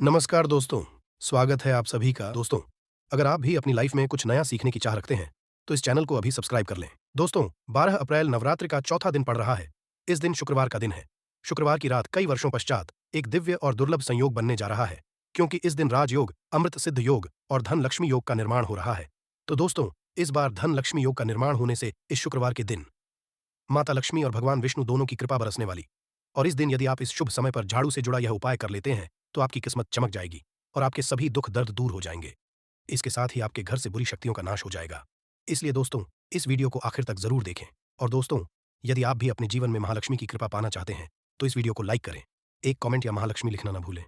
नमस्कार दोस्तों, स्वागत है आप सभी का। दोस्तों, अगर आप भी अपनी लाइफ में कुछ नया सीखने की चाह रखते हैं, तो इस चैनल को अभी सब्सक्राइब कर लें। दोस्तों, 12 अप्रैल नवरात्रि का चौथा दिन पड़ रहा है। इस दिन शुक्रवार का दिन है। शुक्रवार की रात कई वर्षों पश्चात एक दिव्य और दुर्लभ संयोग बनने जा रहा है, क्योंकि इस दिन राजयोग, अमृत सिद्ध योग और धन लक्ष्मी योग का निर्माण हो रहा है। तो दोस्तों, इस बार धन लक्ष्मी योग का निर्माण होने से इस शुक्रवार के दिन माता लक्ष्मी और भगवान विष्णु दोनों की कृपा बरसने वाली। और इस दिन यदि आप इस शुभ समय पर झाड़ू से जुड़ा यह उपाय कर लेते हैं, तो आपकी किस्मत चमक जाएगी और आपके सभी दुख दर्द दूर हो जाएंगे। इसके साथ ही आपके घर से बुरी शक्तियों का नाश हो जाएगा। इसलिए दोस्तों, इस वीडियो को आखिर तक जरूर देखें। और दोस्तों, यदि आप भी अपने जीवन में महालक्ष्मी की कृपा पाना चाहते हैं, तो इस वीडियो को लाइक करें, एक कमेंट या महालक्ष्मी लिखना ना भूलें।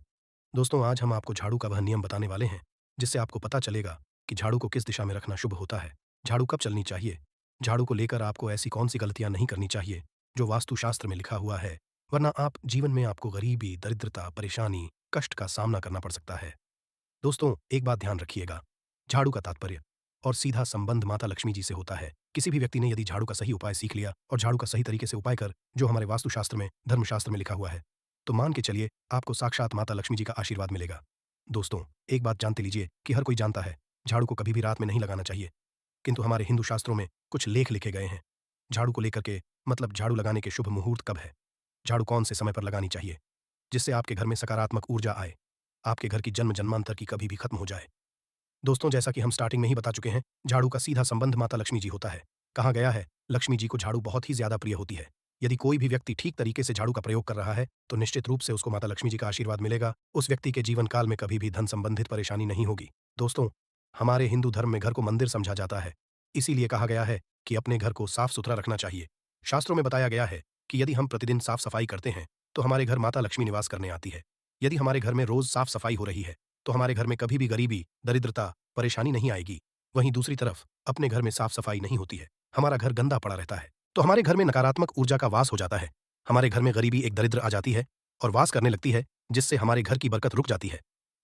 दोस्तों, आज हम आपको झाड़ू का वह नियम बताने वाले हैं जिससे आपको पता चलेगा कि झाड़ू को किस दिशा में रखना शुभ होता है, झाड़ू कब चलनी चाहिए, झाड़ू को लेकर आपको ऐसी कौन सी गलतियां नहीं करनी चाहिए जो वास्तुशास्त्र में लिखा हुआ है, वरना आप जीवन में आपको गरीबी, दरिद्रता, परेशानी, कष्ट का सामना करना पड़ सकता है। दोस्तों, एक बात ध्यान रखिएगा, झाड़ू का तात्पर्य और सीधा संबंध माता लक्ष्मी जी से होता है। किसी भी व्यक्ति ने यदि झाड़ू का सही उपाय सीख लिया और झाड़ू का सही तरीके से उपाय कर, जो हमारे वास्तुशास्त्र में, धर्मशास्त्र में लिखा हुआ है, तो मान के चलिए आपको साक्षात माता लक्ष्मी जी का आशीर्वाद मिलेगा। दोस्तों, एक बात जानते लीजिए कि हर कोई जानता है झाड़ू को कभी भी रात में नहीं लगाना चाहिए, किंतु हमारे हिंदू शास्त्रों में कुछ लेख लिखे गए हैं झाड़ू को लेकर के, मतलब झाड़ू लगाने के शुभ मुहूर्त कब है, झाड़ू कौन से समय पर लगानी चाहिए, जिससे आपके घर में सकारात्मक ऊर्जा आए, आपके घर की जन्म जन्मांतर की कभी भी खत्म हो जाए। दोस्तों, जैसा कि हम स्टार्टिंग में ही बता चुके हैं, झाड़ू का सीधा संबंध माता लक्ष्मी जी होता है। कहा गया है, लक्ष्मी जी को झाड़ू बहुत ही ज्यादा प्रिय होती है। यदि कोई भी व्यक्ति ठीक तरीके से झाड़ू का प्रयोग कर रहा है, तो निश्चित रूप से उसको माता लक्ष्मी जी का आशीर्वाद मिलेगा। उस व्यक्ति के जीवन काल में कभी भी धन संबंधित परेशानी नहीं होगी। दोस्तों, हमारे हिंदू धर्म में घर को मंदिर समझा जाता है, इसीलिए कहा गया है कि अपने घर को साफ सुथरा रखना चाहिए। शास्त्रों में बताया गया है कि यदि हम प्रतिदिन साफ सफाई करते हैं, तो हमारे घर माता लक्ष्मी निवास करने आती है। यदि हमारे घर में रोज साफ सफाई हो रही है, तो हमारे घर में कभी भी गरीबी, दरिद्रता, परेशानी नहीं आएगी। वहीं दूसरी तरफ अपने घर में साफ सफाई नहीं होती है, हमारा घर गंदा पड़ा रहता है, तो हमारे घर में नकारात्मक ऊर्जा का वास हो जाता है। हमारे घर में गरीबी एक दरिद्र आ जाती है और वास करने लगती है, जिससे हमारे घर की बरकत रुक जाती है।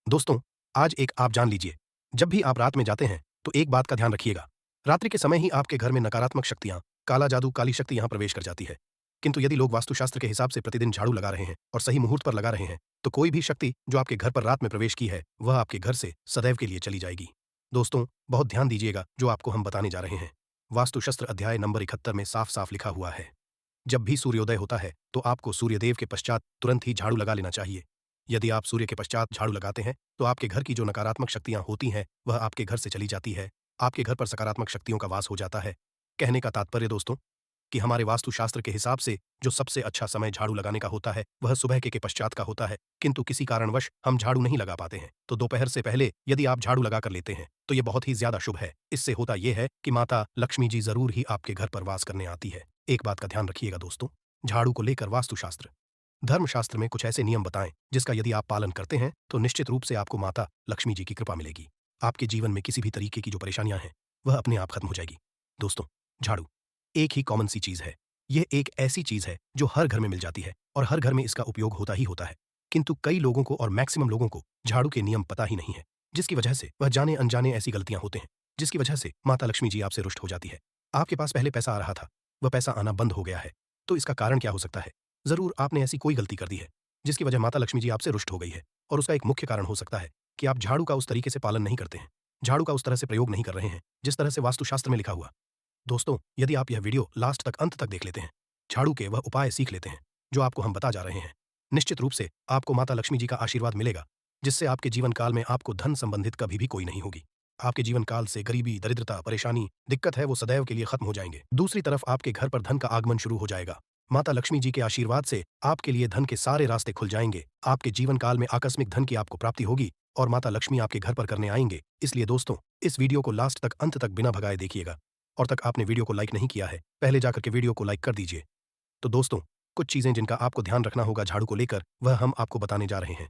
दोस्तों, आज एक आप जान लीजिए, जब भी आप रात में जाते हैं, तो एक बात का ध्यान रखिएगा, रात्रि के समय ही आपके घर में नकारात्मक शक्तियां, काला जादू, काली शक्ति यहां प्रवेश कर जाती है। किंतु यदि लोग वास्तुशास्त्र के हिसाब से प्रतिदिन झाड़ू लगा रहे हैं और सही मुहूर्त पर लगा रहे हैं, तो कोई भी शक्ति जो आपके घर पर रात में प्रवेश की है, वह आपके घर से सदैव के लिए चली जाएगी। दोस्तों, बहुत ध्यान दीजिएगा जो आपको हम बताने जा रहे हैं। वास्तुशास्त्र अध्याय नंबर 71 में साफ साफ लिखा हुआ है, जब भी सूर्योदय होता है, तो आपको सूर्यदेव के पश्चात तुरंत ही झाड़ू लगा लेना चाहिए। यदि आप सूर्य के पश्चात झाड़ू लगाते हैं, तो आपके घर की जो नकारात्मक शक्तियां होती हैं, वह आपके घर से चली जाती है, आपके घर पर सकारात्मक शक्तियों का वास हो जाता है। कहने का तात्पर्य दोस्तों, कि हमारे वास्तुशास्त्र के हिसाब से जो सबसे अच्छा समय झाड़ू लगाने का होता है, वह सुबह के पश्चात का होता है। किंतु किसी कारणवश हम झाड़ू नहीं लगा पाते हैं, तो दोपहर से पहले यदि आप झाड़ू लगा कर लेते हैं, तो यह बहुत ही ज्यादा शुभ है। इससे होता यह है कि माता लक्ष्मी जी जरूर ही आपके घर पर वास करने आती है। एक बात का ध्यान रखिएगा दोस्तों, झाड़ू को लेकर वास्तुशास्त्र, धर्मशास्त्र में कुछ ऐसे नियम बताएं जिसका यदि आप पालन करते हैं, तो निश्चित रूप से आपको माता लक्ष्मी जी की कृपा मिलेगी। आपके जीवन में किसी भी तरीके की जो परेशानियां हैं, वह अपने आप खत्म हो जाएगी। दोस्तों, झाड़ू एक ही कॉमन सी चीज है। यह एक ऐसी चीज है जो हर घर में मिल जाती है और हर घर में इसका उपयोग होता ही होता है। किंतु कई लोगों को और मैक्सिमम लोगों को झाड़ू के नियम पता ही नहीं है, जिसकी वजह से वह जाने अनजाने ऐसी गलतियां होते हैं, जिसकी वजह से माता लक्ष्मी जी आपसे रुष्ट हो जाती है। आपके पास पहले पैसा आ रहा था, वह पैसा आना बंद हो गया है, तो इसका कारण क्या हो सकता है? जरूर आपने ऐसी कोई गलती कर दी है जिसकी वजह माता लक्ष्मी जी आपसे रुष्ट हो गई है। और उसका एक मुख्य कारण हो सकता है कि आप झाड़ू का उस तरीके से पालन नहीं करते हैं, झाड़ू का उस तरह से प्रयोग नहीं कर रहे हैं जिस तरह से वास्तुशास्त्र में लिखा हुआ। दोस्तों, यदि आप यह वीडियो लास्ट तक, अंत तक देख लेते हैं, झाड़ू के वह उपाय सीख लेते हैं जो आपको हम बता जा रहे हैं, निश्चित रूप से आपको माता लक्ष्मी जी का आशीर्वाद मिलेगा, जिससे आपके जीवन काल में आपको धन संबंधित कभी भी कोई नहीं होगी। आपके जीवन काल से गरीबी, दरिद्रता, परेशानी, दिक्कत है, वो सदैव के लिए खत्म हो जाएंगे। दूसरी तरफ आपके घर पर धन का आगमन शुरू हो जाएगा। माता लक्ष्मी जी के आशीर्वाद से आपके लिए धन के सारे रास्ते खुल जाएंगे। आपके जीवन काल में आकस्मिक धन की आपको प्राप्ति होगी और माता लक्ष्मी आपके घर पर करने आएंगे। इसलिए दोस्तों, इस वीडियो को लास्ट तक, अंत तक बिना भगाए देखिएगा। और तक आपने वीडियो को लाइक नहीं किया है, पहले जाकर के वीडियो को लाइक कर दीजिए। तो दोस्तों, कुछ चीजें जिनका आपको ध्यान रखना होगा झाड़ू को लेकर, वह हम आपको बताने जा रहे हैं।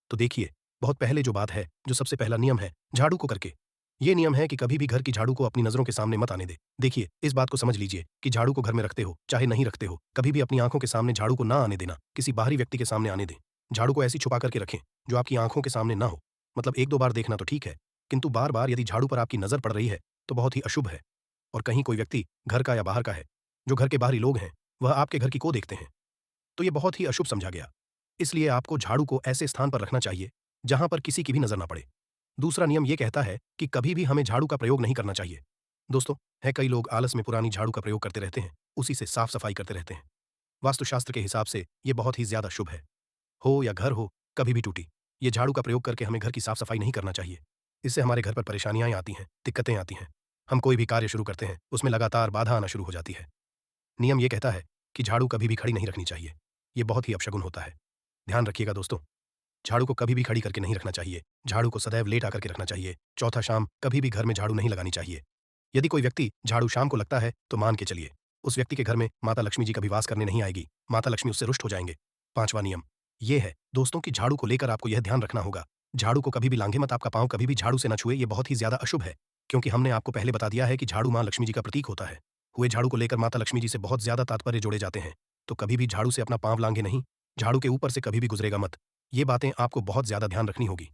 तो देखिए, बहुत पहले जो बात है, जो सबसे पहला नियम है झाड़ू को करके, ये नियम है कि कभी भी घर की झाड़ू को अपनी नजरों के सामने मत आने दे। देखिए, इस बात को समझ लीजिए कि झाड़ू को घर में रखते हो चाहे नहीं रखते हो, कभी भी अपनी आंखों के सामने झाड़ू को ना आने देना, किसी बाहरी व्यक्ति के सामने आने दें। झाड़ू को ऐसी छुपा करके रखें जो आपकी आंखों के सामने ना हो। मतलब एक दो बार देखना तो ठीक है, किंतु बार बार यदि झाड़ू पर आपकी नजर पड़ रही है, तो बहुत ही अशुभ है। और कहीं कोई व्यक्ति घर का या बाहर का है, जो घर के बाहरी लोग हैं, वह आपके घर की को देखते हैं, तो यह बहुत ही अशुभ समझा गया। इसलिए आपको झाड़ू को ऐसे स्थान पर रखना चाहिए जहां पर किसी की भी नजर ना पड़े। दूसरा नियम यह कहता है कि कभी भी हमें झाड़ू का प्रयोग नहीं करना चाहिए। दोस्तों, है कई लोग आलस में पुरानी झाड़ू का प्रयोग करते रहते हैं, उसी से साफ सफाई करते रहते हैं। वास्तुशास्त्र के हिसाब से यह बहुत ही ज्यादा शुभ है। हो या घर हो, कभी भी टूटी, ये झाड़ू का प्रयोग करके हमें घर की साफ सफाई नहीं करना चाहिए। इससे हमारे घर पर परेशानियां आती हैं, दिक्कतें आती हैं। हम कोई भी कार्य शुरू करते हैं, उसमें लगातार बाधा आना शुरू हो जाती है। नियम यह कहता है कि झाड़ू कभी भी खड़ी नहीं रखनी चाहिए। यह बहुत ही अपशगुन होता है। ध्यान रखिएगा दोस्तों, झाड़ू को कभी भी खड़ी करके नहीं रखना चाहिए। झाड़ू को सदैव लेट आकर के रखना चाहिए। चौथा, शाम कभी भी घर में झाड़ू नहीं लगानी चाहिए। यदि कोई व्यक्ति झाड़ू शाम को लगता है तो मान के चलिए उस व्यक्ति के घर में माता लक्ष्मी जी कभी वास करने नहीं आएगी। माता लक्ष्मी उससे रुष्ट हो जाएंगे। पांचवा नियम यह है दोस्तों कि झाड़ू को लेकर आपको यह ध्यान रखना होगा, झाड़ू को कभी भी लांघे मत। आपका पांव कभी भी झाड़ू से न छुए। यह बहुत ही ज्यादा अशुभ है, क्योंकि हमने आपको पहले बता दिया है कि झाड़ू मां लक्ष्मी जी का प्रतीक होता है। हुए झाड़ू को लेकर माता लक्ष्मी जी से बहुत ज्यादा तात्पर्य जोड़े जाते हैं। तो कभी भी झाड़ू से अपना पांव लांघे नहीं, झाड़ू के ऊपर से कभी भी गुजरेगा मत। ये बातें आपको बहुत ज्यादा ध्यान रखनी होगी।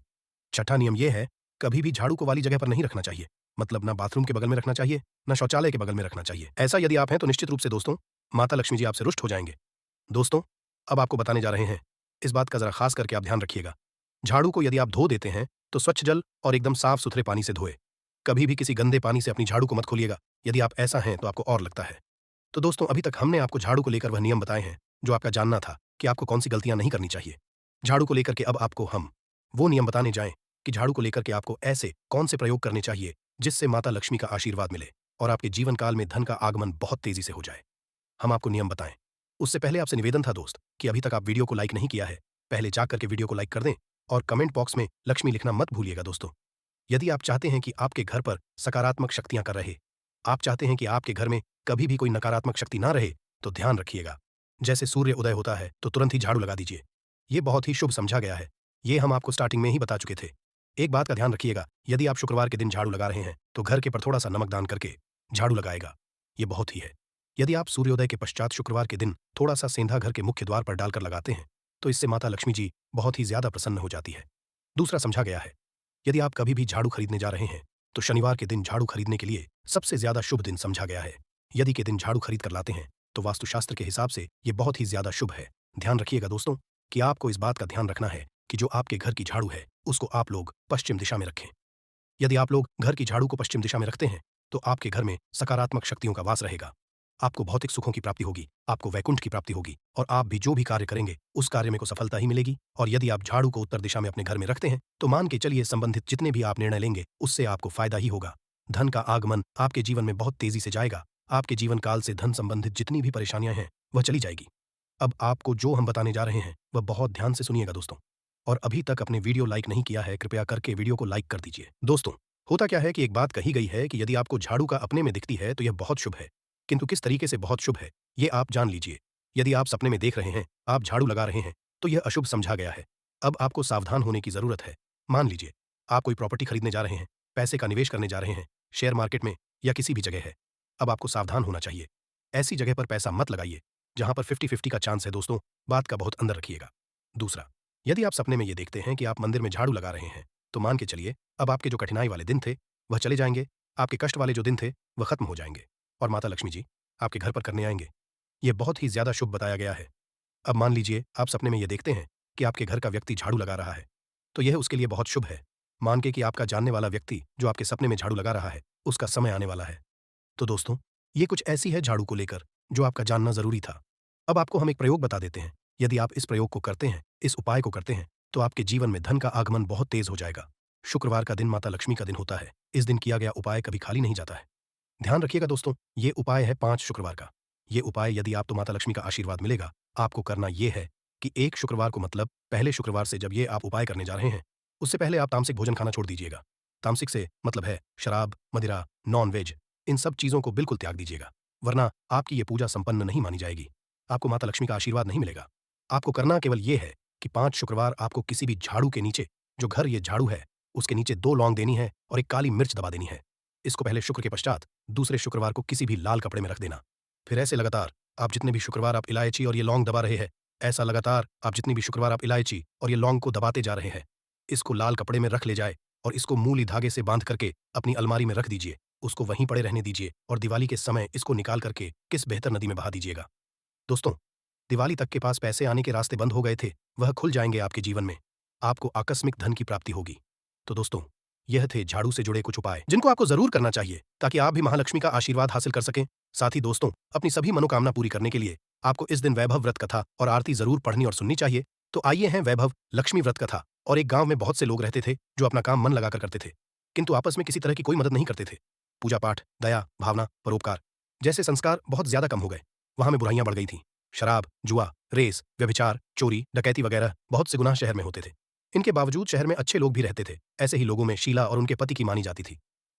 छठा नियम यह है, कभी भी झाड़ू को वाली जगह पर नहीं रखना चाहिए। मतलब ना बाथरूम के बगल में रखना चाहिए, ना शौचालय के बगल में रखना चाहिए। ऐसा यदि आप हैं तो निश्चित रूप से दोस्तों माता लक्ष्मी जी आपसे रुष्ट हो जाएंगे। दोस्तों, अब आपको बताने जा रहे हैं, इस बात का जरा खास करके आप ध्यान रखिएगा। झाड़ू को यदि आप धो देते हैं तो स्वच्छ जल और एकदम साफ सुथरे पानी से धोए। कभी भी किसी गंदे पानी से अपनी झाड़ू को मत खोलिएगा। यदि आप ऐसा हैं तो आपको और लगता है। तो दोस्तों, अभी तक हमने आपको झाड़ू को लेकर वह नियम बताए हैं जो आपका जानना था कि आपको कौन सी गलतियां नहीं करनी चाहिए। झाड़ू को लेकर के अब आपको हम वो नियम बताने जाएं कि झाड़ू को लेकर के आपको ऐसे कौन से प्रयोग करने चाहिए जिससे माता लक्ष्मी का आशीर्वाद मिले और आपके जीवन काल में धन का आगमन बहुत तेजी से हो जाए। हम आपको नियम बताएं, उससे पहले आपसे निवेदन था दोस्त कि अभी तक आप वीडियो को लाइक नहीं किया है, पहले जा करके वीडियो को लाइक कर दें और कमेंट बॉक्स में लक्ष्मी लिखना मत भूलिएगा दोस्तों। यदि आप चाहते हैं कि आपके घर पर सकारात्मक शक्तियां कर रहे, आप चाहते हैं कि आपके घर में कभी भी कोई नकारात्मक शक्ति ना रहे, तो ध्यान रखिएगा, जैसे सूर्य उदय होता है तो तुरंत ही झाड़ू लगा दीजिए। यह बहुत ही शुभ समझा गया है। ये हम आपको स्टार्टिंग में ही बता चुके थे। एक बात का ध्यान रखिएगा, यदि आप शुक्रवार के दिन झाड़ू लगा रहे हैं तो घर के पर थोड़ा सा नमक दान करके झाड़ू लगाएगा। ये बहुत ही है। यदि आप सूर्योदय के पश्चात शुक्रवार के दिन थोड़ा सा सेंधा घर के मुख्य द्वार पर डालकर लगाते हैं तो इससे माता लक्ष्मी जी बहुत ही ज्यादा प्रसन्न हो जाती है। दूसरा समझा गया है, यदि आप कभी भी झाड़ू खरीदने जा रहे हैं तो शनिवार के दिन झाड़ू खरीदने के लिए सबसे ज्यादा शुभ दिन समझा गया है। यदि के दिन झाड़ू खरीद कर लाते हैं तो वास्तुशास्त्र के हिसाब से यह बहुत ही ज्यादा शुभ है। ध्यान रखिएगा दोस्तों कि आपको इस बात का ध्यान रखना है कि जो आपके घर की झाड़ू है उसको आप लोग पश्चिम दिशा में रखें। यदि आप लोग घर की झाड़ू को पश्चिम दिशा में रखते हैं तो आपके घर में सकारात्मक शक्तियों का वास रहेगा। आपको भौतिक सुखों की प्राप्ति होगी, आपको वैकुंठ की प्राप्ति होगी और आप भी जो भी कार्य करेंगे उस कार्य में को सफलता ही मिलेगी। और यदि आप झाड़ू को उत्तर दिशा में अपने घर में रखते हैं तो मान के चलिए संबंधित जितने भी आप निर्णय लेंगे उससे आपको फायदा ही होगा। धन का आगमन आपके जीवन में बहुत तेजी से जाएगा। आपके जीवन काल से धन संबंधित जितनी भी परेशानियां हैं वह चली जाएगी। अब आपको जो हम बताने जा रहे हैं वह बहुत ध्यान से सुनिएगा दोस्तों। और अभी तक अपने वीडियो लाइक नहीं किया है, कृपया करके वीडियो को लाइक कर दीजिए। दोस्तों, होता क्या है कि एक बात कही गई है कि यदि आपको झाड़ू का अपने में दिखती है तो यह बहुत शुभ है, किंतु किस तरीके से बहुत शुभ है ये आप जान लीजिए। यदि आप सपने में देख रहे हैं, आप झाड़ू लगा रहे हैं, तो यह अशुभ समझा गया है। अब आपको सावधान होने की जरूरत है। मान लीजिए आप कोई प्रॉपर्टी खरीदने जा रहे हैं, पैसे का निवेश करने जा रहे हैं, शेयर मार्केट में या किसी भी जगह है। अब आपको सावधान होना चाहिए। ऐसी जगह पर पैसा मत लगाइए जहां पर 50-50 का चांस है दोस्तों, बात का बहुत अंदर रखिएगा। दूसरा, यदि आप सपने में ये देखते हैं कि आप मंदिर में झाड़ू लगा रहे हैं तो मान के चलिए अब आपके जो कठिनाई वाले दिन थे वह चले जाएंगे, आपके कष्ट वाले जो दिन थे वह खत्म हो जाएंगे और माता लक्ष्मी जी आपके घर पर करने आएंगे। यह बहुत ही ज्यादा शुभ बताया गया है। अब मान लीजिए आप सपने में यह देखते हैं कि आपके घर का व्यक्ति झाड़ू लगा रहा है, तो यह उसके लिए बहुत शुभ है। मान के कि आपका जानने वाला व्यक्ति जो आपके सपने में झाड़ू लगा रहा है उसका समय आने वाला है। तो दोस्तों, ये कुछ ऐसी है झाड़ू को लेकर जो आपका जानना जरूरी था। अब आपको हम एक प्रयोग बता देते हैं। यदि आप इस प्रयोग को करते हैं, इस उपाय को करते हैं, तो आपके जीवन में धन का आगमन बहुत तेज हो जाएगा। शुक्रवार का दिन माता लक्ष्मी का दिन होता है। इस दिन किया गया उपाय कभी खाली नहीं जाता है। ध्यान रखिएगा दोस्तों, ये उपाय है 5 शुक्रवार का। ये उपाय यदि आप तो माता लक्ष्मी का आशीर्वाद मिलेगा। आपको करना यह है कि एक शुक्रवार को मतलब पहले शुक्रवार से जब ये आप उपाय करने जा रहे हैं उससे पहले आप तामसिक भोजन खाना छोड़ दीजिएगा। तामसिक से मतलब है शराब, मदिरा, नॉन वेज, इन सब चीजों को बिल्कुल त्याग दीजिएगा, वरना आपकी ये पूजा संपन्न नहीं मानी जाएगी। आपको माता लक्ष्मी का आशीर्वाद नहीं मिलेगा। आपको करना केवल ये है कि 5 शुक्रवार आपको किसी भी झाड़ू के नीचे, जो घर ये झाड़ू है उसके नीचे 2 लौंग देनी है और एक काली मिर्च दबा देनी है। इसको पहले शुक्र के पश्चात दूसरे शुक्रवार को किसी भी लाल कपड़े में रख देना। फिर ऐसे लगातार आप जितने भी शुक्रवार आप इलायची और ये लौंग दबा रहे हैं, ऐसा लगातार आप जितनी भी शुक्रवार आप इलायची और ये लौंग को दबाते जा रहे हैं, इसको लाल कपड़े में रख ले जाए और इसको मूली धागे से बांध करके अपनी अलमारी में रख दीजिए। उसको वहीं पड़े रहने दीजिए और दिवाली के समय इसको निकाल करके किस बेहतर नदी में बहा दीजिएगा। दोस्तों, दिवाली तक के पास पैसे आने के रास्ते बंद हो गए थे, वह खुल जाएंगे आपके जीवन में। आपको आकस्मिक धन की प्राप्ति होगी। तो दोस्तों, यह थे झाड़ू से जुड़े कुछ उपाय जिनको आपको जरूर करना चाहिए ताकि आप भी महालक्ष्मी का आशीर्वाद हासिल कर सकें। साथ ही दोस्तों, अपनी सभी मनोकामना पूरी करने के लिए आपको इस दिन वैभव व्रत कथा और आरती जरूर पढ़नी और सुननी चाहिए। तो आइए हैं वैभव लक्ष्मी व्रत कथा। और एक गांव में बहुत से लोग रहते थे जो अपना काम मन लगाकर करते थे, किंतु आपस में किसी तरह की कोई मदद नहीं करते थे। पूजा पाठ, दया, भावना, परोपकार जैसे संस्कार बहुत ज्यादा कम हो गए। वहां में बुराइयां बढ़ गई थीं। शराब, जुआ, रेस, व्यभिचार, चोरी, डकैती वगैरह बहुत से गुनाह शहर में होते थे। इनके बावजूद शहर में अच्छे लोग भी रहते थे। ऐसे ही लोगों में शीला और उनके पति की मानी जाती थी।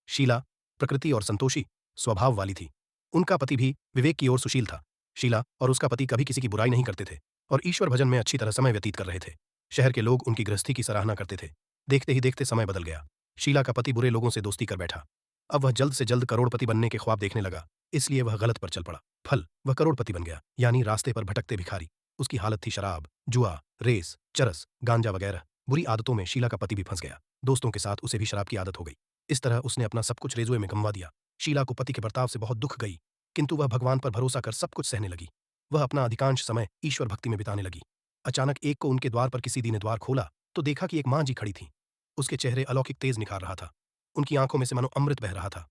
शीला प्रकृति और संतोषी स्वभाव वाली थी। उनका पति भी विवेक की ओर सुशील था। शीला और उसका पति कभी किसी की बुराई नहीं करते थे और ईश्वर भजन में अच्छी तरह समय व्यतीत कर रहे थे। शहर के लोग उनकी गृहस्थी की सराहना करते थे। देखते ही देखते समय बदल गया। शीला का पति बुरे लोगों से दोस्ती कर बैठा। अब वह जल्द से जल्द करोड़पति बनने के ख्वाब देखने लगा, इसलिए वह गलत पर चल पड़ा। फल, वह करोड़पति बन गया, यानी रास्ते पर भटकते भिखारी। उसकी हालत थी शराब, जुआ, रेस, चरस, गांजा वगैरह बुरी आदतों में शीला का पति भी फंस गया। दोस्तों के साथ उसे भी शराब की आदत हो गई। इस तरह उसने अपना सब कुछ रेजुए में गंवा दिया। शीला को पति के बर्ताव से बहुत दुख गई, किंतु वह भगवान पर भरोसा कर सब कुछ सहने लगी। वह अपना अधिकांश समय ईश्वर भक्ति में बिताने लगी। अचानक एक को उनके द्वार पर किसी दी ने द्वार खोला तो देखा कि एक मां जी खड़ी थी। उसके चेहरे अलौकिक तेज निखार रहा था। उनकी आंखों में से मानो अमृत बह रहा था।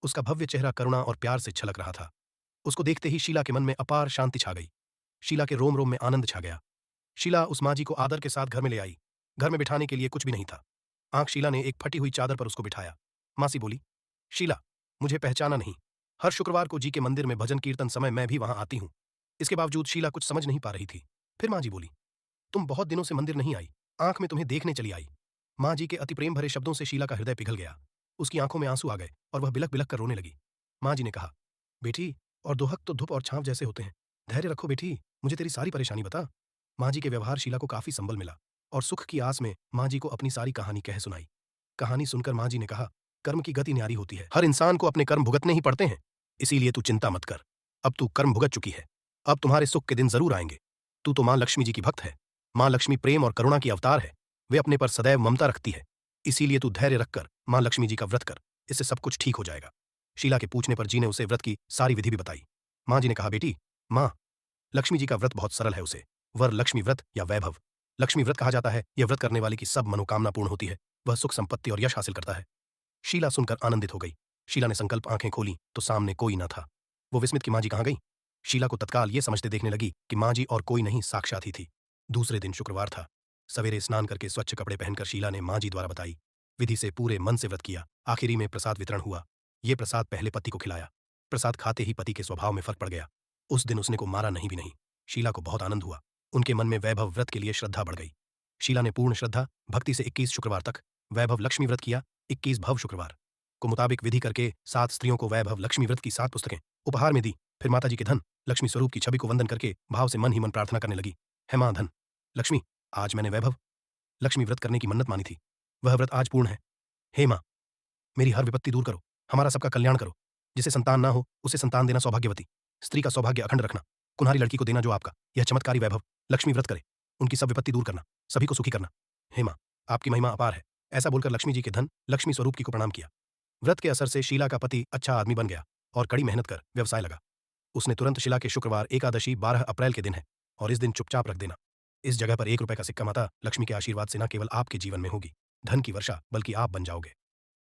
उसका भव्य चेहरा करुणा और प्यार से छलक रहा था। उसको देखते ही शीला के मन में अपार शांति छा गई। शीला के रोम रोम में आनंद छा गया। शीला उस मां जी को आदर के साथ घर में ले आई। घर में बिठाने के लिए कुछ भी नहीं था। आंख शीला ने एक फटी हुई चादर पर उसको बिठाया। मासी बोली, शीला, मुझे पहचाना नहीं? हर शुक्रवार को जी के मंदिर में भजन कीर्तन समय मैं भी वहां आती हूं। इसके बावजूद शीला कुछ समझ नहीं पा रही थी। फिर मां जी बोली, तुम बहुत दिनों से मंदिर नहीं आई, आंख में तुम्हें देखने चली आई। मां जी के अति प्रेम भरे शब्दों से शीला का हृदय पिघल गया। उसकी आंखों में आंसू आ गए और वह बिलक बिलक कर रोने लगी। मां जी ने कहा, बेटी, और दोहक तो धूप और छांव जैसे होते हैं। धैर्य रखो बेटी, मुझे तेरी सारी परेशानी बता। मां जी के व्यवहार शीला को काफी संबल मिला और सुख की आस में मां जी को अपनी सारी कहानी कह सुनाई। कहानी सुनकर मां जी ने कहा, कर्म की गति न्यारी होती है। हर इंसान को अपने कर्म भुगतने ही पड़ते हैं। इसीलिए तू चिंता मत कर। अब तू कर्म भुगत चुकी है। अब तुम्हारे सुख के दिन जरूर आएंगे। तू तो मां लक्ष्मी जी की भक्त है। मां लक्ष्मी प्रेम और करुणा की अवतार है। वे अपने पर सदैव ममता रखती है। इसीलिए तू धैर्य रखकर मां लक्ष्मी जी का व्रत कर। इससे सब कुछ ठीक हो जाएगा। शीला के पूछने पर जी ने उसे व्रत की सारी विधि भी बताई। मां जी ने कहा, बेटी, मां लक्ष्मी जी का व्रत बहुत सरल है। उसे वर लक्ष्मी व्रत या वैभव लक्ष्मी व्रत कहा जाता है। यह व्रत करने वाले की सब मनोकामना पूर्ण होती है। वह सुख संपत्ति और यश हासिल करता है। शीला सुनकर आनंदित हो गई। शीला ने संकल्प आंखें खोली तो सामने कोई न था। वो विस्मित की मां जी कहां गई? शीला को तत्काल ये समझते देखने लगी कि मां जी और कोई नहीं, साक्षात ही थी। दूसरे दिन शुक्रवार था। सवेरे स्नान करके स्वच्छ कपड़े पहनकर शीला ने मां जी द्वारा बताई विधि से पूरे मन से व्रत किया। आखिरी में प्रसाद वितरण हुआ। ये प्रसाद पहले पति को खिलाया। प्रसाद खाते ही पति के स्वभाव में फर्क पड़ गया। उस दिन उसने को मारा नहीं भी नहीं। शीला को बहुत आनंद हुआ। उनके मन में वैभव व्रत के लिए श्रद्धा बढ़ गई। शीला ने पूर्ण श्रद्धा भक्ति से 21 शुक्रवार तक वैभव लक्ष्मी व्रत किया। 21 भव शुक्रवार को मुताबिक विधि करके 7 स्त्रियों को वैभव लक्ष्मी व्रत की 7 पुस्तकें उपहार में दी। फिर माता जी के धन लक्ष्मी स्वरूप की छवि को वंदन करके भाव से मन ही मन प्रार्थना करने लगी, हे मां धन लक्ष्मी, आज मैंने वैभव लक्ष्मी व्रत करने की मन्नत मानी थी। वह व्रत आज पूर्ण है। हे मां, मेरी हर विपत्ति दूर करो, हमारा सबका कल्याण करो। जिसे संतान ना हो उसे संतान देना सौभाग्यवती, स्त्री का सौभाग्य अखंड रखना, कुन्हारी लड़की को देना जो आपका यह चमत्कारी वैभव लक्ष्मी व्रत करे, उनकी सब विपत्ति दूर करना, सभी को सुखी करना। हे मां, आपकी महिमा अपार है। ऐसा बोलकर लक्ष्मी जी के धन लक्ष्मी स्वरूप की को प्रणाम किया। व्रत के असर से शीला का पति अच्छा आदमी बन गया और कड़ी मेहनत कर व्यवसाय लगा। उसने तुरंत शीला के शुक्रवार एकादशी 12 अप्रैल के दिन है और इस दिन चुपचाप रख देना। इस जगह पर 1 रुपए का सिक्का माता लक्ष्मी के आशीर्वाद से न केवल आपके जीवन में होगी धन की वर्षा, बल्कि आप बन जाओगे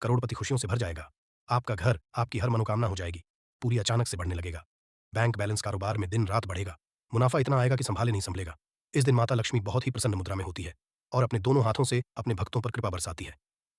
करोड़पति। खुशियों से भर जाएगा। आपका घर, आपकी हर मनोकामना हो जाएगी पूरी, अचानक से बढ़ने लगेगा। बैंक बैलेंस कारोबार में दिन रात बढ़ेगा। मुनाफा इतना आएगा कि संभाले नहीं संभलेगा। इस दिन माता लक्ष्मी बहुत ही प्रसन्न मुद्रा में होती है और अपने दोनों हाथों से अपने भक्तों पर कृपा बरसाती है।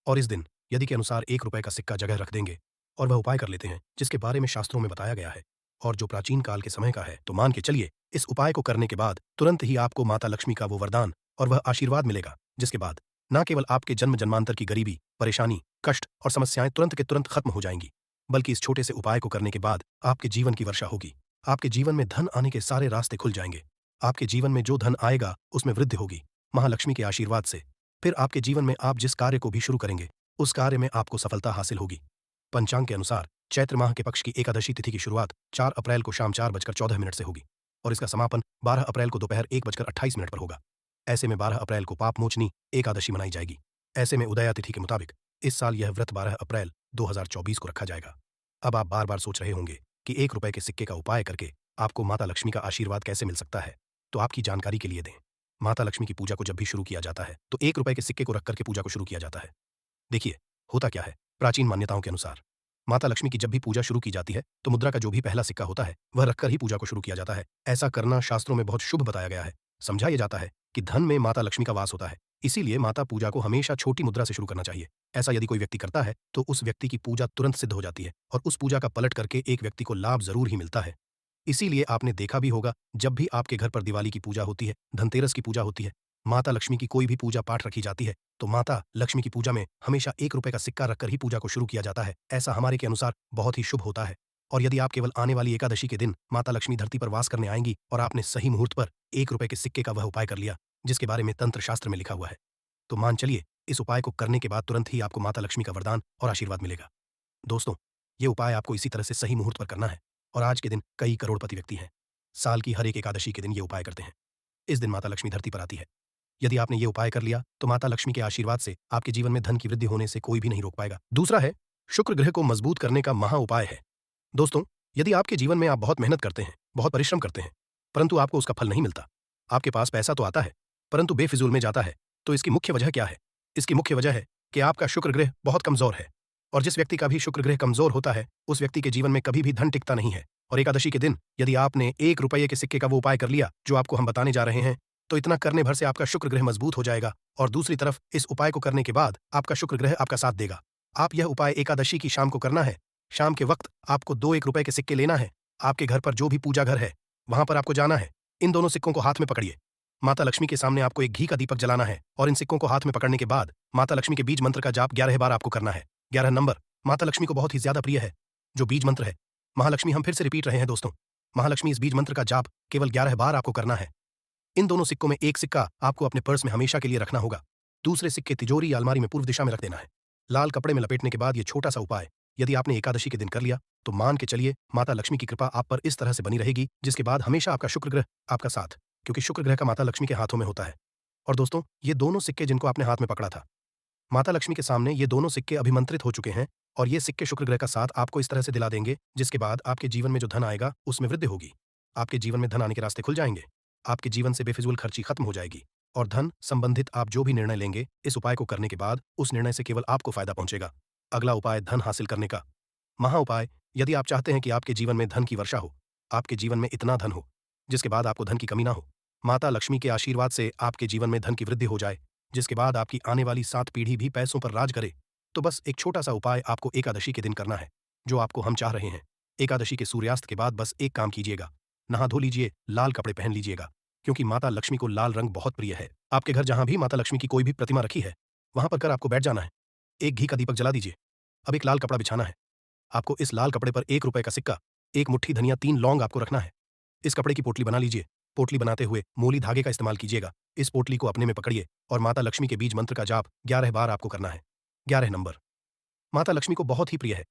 और इस दिन यदि के अनुसार 1 रुपए का सिक्का जगह रख देंगे और वह उपाय कर लेते हैं जिसके बारे में शास्त्रों में बताया गया है और जो प्राचीन काल के समय का है, तो मान के चलिए इस उपाय को करने के बाद तुरंत ही आपको माता लक्ष्मी का वो वरदान और वह आशीर्वाद मिलेगा, जिसके बाद न केवल आपके जन्म जन्मांतर की गरीबी, परेशानी, कष्ट और समस्याएं तुरंत के तुरंत खत्म हो जाएंगी, बल्कि इस छोटे से उपाय को करने के बाद आपके जीवन की वर्षा होगी। आपके जीवन में धन आने के सारे रास्ते खुल जाएंगे। आपके जीवन में जो धन आएगा उसमें वृद्धि होगी महालक्ष्मी के आशीर्वाद से। फिर आपके जीवन में आप जिस कार्य को भी शुरू करेंगे उस कार्य में आपको सफलता हासिल होगी। पंचांग के अनुसार चैत्र माह के पक्ष की एकादशी तिथि की शुरुआत 4 अप्रैल को शाम 4:14 से होगी और इसका समापन 12 अप्रैल को दोपहर 1:28 पर होगा। ऐसे में 12 अप्रैल को पाप मोचनी एकादशी मनाई जाएगी। ऐसे में उदया तिथि के मुताबिक इस साल यह व्रत 12 अप्रैल 2024 को रखा जाएगा। अब आप बार बार सोच रहे होंगे कि 1 रुपए के सिक्के का उपाय करके आपको माता लक्ष्मी का आशीर्वाद कैसे मिल सकता है, तो आपकी जानकारी के लिए दें। माता लक्ष्मी की पूजा को जब भी शुरू किया जाता है तो 1 रुपए के सिक्के को रख करके पूजा को शुरू किया जाता है। देखिए, होता क्या है, प्राचीन मान्यताओं के अनुसार माता लक्ष्मी की जब भी पूजा शुरू की जाती है तो मुद्रा का जो भी पहला सिक्का होता है वह रखकर ही पूजा को शुरू किया जाता है। ऐसा करना शास्त्रों में बहुत शुभ बताया गया है। समझा यह जाता है कि धन में माता लक्ष्मी का वास होता है, इसीलिए माता पूजा को हमेशा छोटी मुद्रा से शुरू करना चाहिए। ऐसा यदि कोई व्यक्ति करता है तो उस व्यक्ति की पूजा तुरंत सिद्ध हो जाती है और उस पूजा का पलट करके एक व्यक्ति को लाभ जरूर ही मिलता है। इसीलिए आपने देखा भी होगा, जब भी आपके घर पर दिवाली की पूजा होती है, धनतेरस की पूजा होती है, माता लक्ष्मी की कोई भी पूजा पाठ रखी जाती है तो माता लक्ष्मी की पूजा में हमेशा 1 रुपए का सिक्का रखकर ही पूजा को शुरू किया जाता है। ऐसा हमारे के अनुसार बहुत ही शुभ होता है। और यदि आप केवल आने वाली एकादशी के दिन माता लक्ष्मी धरती पर वास करने आएंगी और आपने सही मुहूर्त पर 1 रुपए के सिक्के का वह उपाय कर लिया जिसके बारे में तंत्र शास्त्र में लिखा हुआ है, तो मान चलिए इस उपाय को करने के बाद तुरंत ही आपको माता लक्ष्मी का वरदान और आशीर्वाद मिलेगा। दोस्तों, ये उपाय आपको इसी तरह से सही मुहूर्त पर करना है। और आज के दिन कई करोड़पति व्यक्ति हैं, साल की हर एक एकादशी के दिन ये उपाय करते हैं। इस दिन माता लक्ष्मी धरती पर आती है। यदि आपने ये उपाय कर लिया तो माता लक्ष्मी के आशीर्वाद से आपके जीवन में धन की वृद्धि होने से कोई भी नहीं रोक पाएगा। दूसरा है, शुक्र ग्रह को मजबूत करने का महा उपाय है। दोस्तों, यदि आपके जीवन में आप बहुत मेहनत करते हैं, बहुत परिश्रम करते हैं, परंतु आपको उसका फल नहीं मिलता, आपके पास पैसा तो आता है परंतु बेफिजूल में जाता है, तो इसकी मुख्य वजह क्या है? इसकी मुख्य वजह है कि आपका शुक्र ग्रह बहुत कमजोर है। और जिस व्यक्ति का भी शुक्र ग्रह कमजोर होता है उस व्यक्ति के जीवन में कभी भी धन टिकता नहीं है। और एकादशी के दिन यदि आपने 1 रुपये के सिक्के का वो उपाय कर लिया जो आपको हम बताने जा रहे हैं, तो इतना करने भर से आपका शुक्र ग्रह मजबूत हो जाएगा। और दूसरी तरफ इस उपाय को करने के बाद आपका शुक्र ग्रह आपका साथ देगा। आप यह उपाय एकादशी की शाम को करना है। शाम के वक्त आपको 2 1 रुपए के सिक्के लेना है। आपके घर पर जो भी पूजा घर है वहां पर आपको जाना है। इन दोनों सिक्कों को हाथ में पकड़िए। माता लक्ष्मी के सामने आपको एक घी का दीपक जलाना है और इन सिक्कों को हाथ में पकड़ने के बाद माता लक्ष्मी के बीज मंत्र का जाप 11 बार आपको करना है। 11 नंबर माता लक्ष्मी को बहुत ही ज्यादा प्रिय है। जो बीज मंत्र है, महालक्ष्मी, हम फिर से रिपीट रहे हैं दोस्तों, महालक्ष्मी इस बीज मंत्र का जाप केवल 11 बार आपको करना है। इन दोनों सिक्कों में एक सिक्का आपको अपने पर्स में हमेशा के लिए रखना होगा। दूसरे सिक्के तिजोरी या अलमारी में पूर्व दिशा में रख देना है। लाल कपड़े में लपेटने के बाद यह छोटा सा उपाय यदि आपने एकादशी के दिन कर लिया तो मान के चलिए माता लक्ष्मी की कृपा आप पर इस तरह से बनी रहेगी जिसके बाद हमेशा आपका शुक्र ग्रह आपका साथ, क्योंकि शुक्र ग्रह का माता लक्ष्मी के हाथों में होता है। और दोस्तों, ये दोनों सिक्के जिनको आपने हाथ में पकड़ा था, माता लक्ष्मी के सामने ये दोनों सिक्के अभिमंत्रित हो चुके हैं और ये सिक्के शुक्र ग्रह का साथ आपको इस तरह से दिला देंगे जिसके बाद आपके जीवन में जो धन आएगा उसमें वृद्धि होगी। आपके जीवन में धन आने के रास्ते खुल जाएंगे। आपके जीवन से बेफिजूल खर्ची खत्म हो जाएगी और धन संबंधित आप जो भी निर्णय लेंगे इस उपाय को करने के बाद उस निर्णय से केवल आपको फायदा पहुंचेगा। अगला उपाय, धन हासिल करने का महा उपाय। यदि आप चाहते हैं कि आपके जीवन में धन की वर्षा हो, आपके जीवन में इतना धन हो जिसके बाद आपको धन की कमी ना हो, माता लक्ष्मी के आशीर्वाद से आपके जीवन में धन की वृद्धि हो जाए, जिसके बाद आपकी आने वाली 7 पीढ़ी भी पैसों पर राज करे, तो बस एक छोटा सा उपाय आपको एकादशी के दिन करना है जो आपको हम चाह रहे हैं। एकादशी के सूर्यास्त के बाद बस एक काम कीजिएगा, नहा धो लीजिए, लाल कपड़े पहन लीजिएगा, क्योंकि माता लक्ष्मी को लाल रंग बहुत प्रिय है। आपके घर जहां भी माता लक्ष्मी की कोई भी प्रतिमा रखी है वहां पर कर आपको बैठ जाना है। एक घी का दीपक जला दीजिए। अब एक लाल कपड़ा बिछाना है। आपको इस लाल कपड़े पर 1 रुपए का सिक्का, एक मुट्ठी धनिया, 3 लौंग आपको रखना है। इस कपड़े की पोटली बना लीजिए। पोटली बनाते हुए मोली धागे का इस्तेमाल कीजिएगा। इस पोटली को अपने में पकड़िए और माता लक्ष्मी के बीज मंत्र का जाप 11 बार आपको करना है। 11 नंबर माता लक्ष्मी को बहुत ही प्रिय है,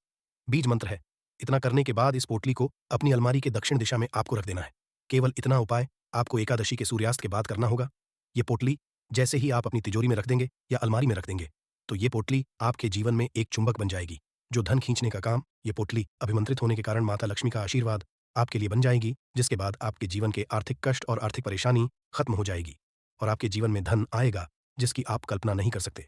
बीज मंत्र है। इतना करने के बाद इस पोटली को अपनी अलमारी के दक्षिण दिशा में आपको रख देना है। केवल इतना उपाय आपको एकादशी के सूर्यास्त के बाद करना होगा। ये पोटली जैसे ही आप अपनी तिजोरी में रख देंगे या अलमारी में रख देंगे तो ये पोटली आपके जीवन में एक चुंबक बन जाएगी जो धन खींचने का काम, ये पोटली अभिमंत्रित होने के कारण माता लक्ष्मी का आशीर्वाद आपके लिए बन जाएगी, जिसके बाद आपके जीवन के आर्थिक कष्ट और आर्थिक परेशानी खत्म हो जाएगी और आपके जीवन में धन आएगा जिसकी आप कल्पना नहीं कर सकते।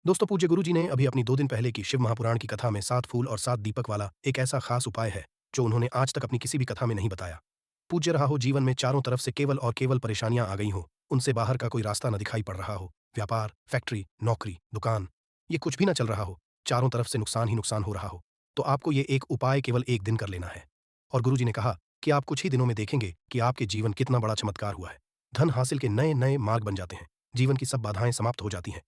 दोस्तों, पूज्य गुरु जी ने अभी अपनी 2 दिन पहले की शिव महापुराण की कथा में 7 फूल और 7 दीपक वाला एक ऐसा खास उपाय है जो उन्होंने आज तक अपनी किसी भी कथा में नहीं बताया। पूज्य रहा हो, जीवन में चारों तरफ से केवल और केवल परेशानियां आ गई हो, उनसे बाहर का कोई रास्ता न दिखाई पड़ रहा हो, व्यापार, फैक्ट्री, नौकरी, दुकान, ये कुछ भी न चल रहा हो, चारों तरफ से नुकसान ही नुकसान हो रहा हो, तो आपको ये एक उपाय केवल एक दिन कर लेना है। और गुरुजी ने कहा कि आप कुछ ही दिनों में देखेंगे कि आपके जीवन कितना बड़ा चमत्कार हुआ है। धन हासिल के नए नए मार्ग बन जाते हैं, जीवन की सब बाधाएं समाप्त हो जाती हैं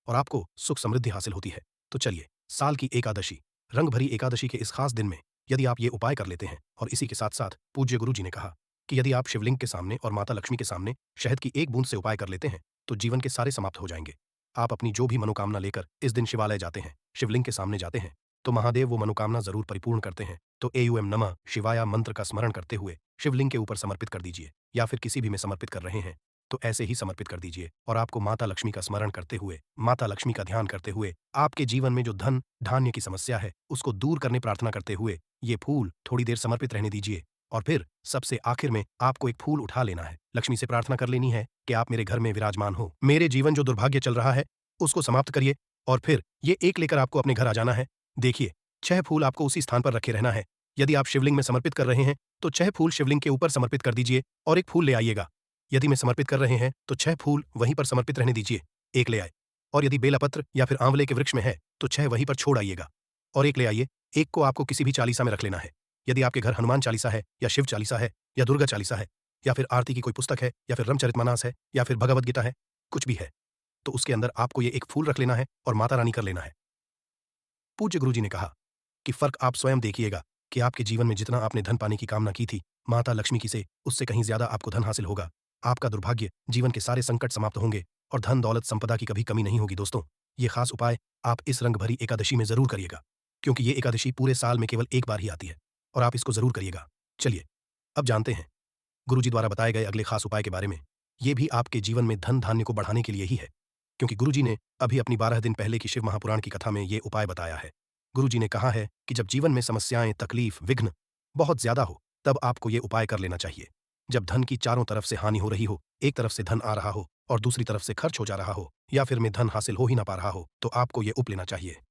और आपको सुख समृद्धि हासिल होती है। तो चलिए, साल की एकादशी, रंग भरी एकादशी के इस खास दिन में यदि आप ये उपाय कर लेते हैं और इसी के साथ साथ पूज्य गुरु जी ने कहा कि यदि आप शिवलिंग के सामने और माता लक्ष्मी के सामने शहद की एक बूंद से उपाय कर लेते हैं तो जीवन के सारे समाप्त हो जाएंगे। आप अपनी जो भी मनोकामना लेकर इस दिन शिवालय जाते हैं, शिवलिंग के सामने जाते हैं, तो महादेव वो मनोकामना जरूर परिपूर्ण करते हैं। तो एयूएम नमः शिवाय मंत्र का स्मरण करते हुए शिवलिंग के ऊपर समर्पित कर दीजिए, या फिर किसी भी में समर्पित कर रहे हैं तो ऐसे ही समर्पित कर दीजिए। और आपको माता लक्ष्मी का स्मरण करते हुए, माता लक्ष्मी का ध्यान करते हुए, आपके जीवन में जो धन धान्य की समस्या है उसको दूर करने प्रार्थना करते हुए ये फूल थोड़ी देर समर्पित रहने दीजिए। और फिर सबसे आखिर में आपको एक फूल उठा लेना है। लक्ष्मी से प्रार्थना कर लेनी है कि आप मेरे घर में विराजमान हो, मेरे जीवन जो दुर्भाग्य चल रहा है उसको समाप्त करिए, और फिर ये एक लेकर आपको अपने घर आ जाना है। देखिए, 6 फूल आपको उसी स्थान पर रखे रहना है। यदि आप शिवलिंग में समर्पित कर रहे हैं तो 6 फूल शिवलिंग के ऊपर समर्पित कर दीजिए और एक फूल ले आइएगा। यदि में समर्पित कर रहे हैं तो 6 फूल वहीं पर समर्पित रहने दीजिए, एक ले आए। और यदि बेलापत्र या फिर आंवले के वृक्ष में है तो 6 वहीं पर छोड़ आइएगा और एक ले आइए। एक को आपको किसी भी चालीसा में रख लेना है। यदि आपके घर हनुमान चालीसा है या शिव चालीसा है या दुर्गा चालीसा है या फिर आरती की कोई पुस्तक है या फिर रामचरितमानस है या फिर भगवद गीता है, कुछ भी है, तो उसके अंदर आपको ये एक फूल रख लेना है और माता रानी कर लेना है। पूज्य गुरुजी ने कहा कि फर्क आप स्वयं देखिएगा कि आपके जीवन में जितना आपने धन पाने की कामना की थी माता लक्ष्मी की से, उससे कहीं ज्यादा आपको धन हासिल होगा। आपका दुर्भाग्य, जीवन के सारे संकट समाप्त होंगे और धन दौलत संपदा की कभी कमी नहीं होगी। दोस्तों, ये खास उपाय आप इस रंग भरी एकादशी में जरूर करिएगा, क्योंकि ये एकादशी पूरे साल में केवल एक बार ही आती है और आप इसको जरूर करिएगा। चलिए अब जानते हैं गुरुजी द्वारा बताए गए अगले खास उपाय के बारे में। ये भी आपके जीवन में धन धान्य को बढ़ाने के लिए ही है, क्योंकि गुरुजी ने अभी अपनी 12 दिन पहले की शिव महापुराण की कथा में ये उपाय बताया है। गुरुजी ने कहा है कि जब जीवन में समस्याएं, तकलीफ, विघ्न बहुत ज्यादा हो, तब आपको ये उपाय कर लेना चाहिए। जब धन की चारों तरफ से हानि हो रही हो, एक तरफ से धन आ रहा हो और दूसरी तरफ से खर्च हो जा रहा हो, या फिर में धन हासिल हो ही ना पा रहा हो, तो आपको ये उप लेना चाहिए।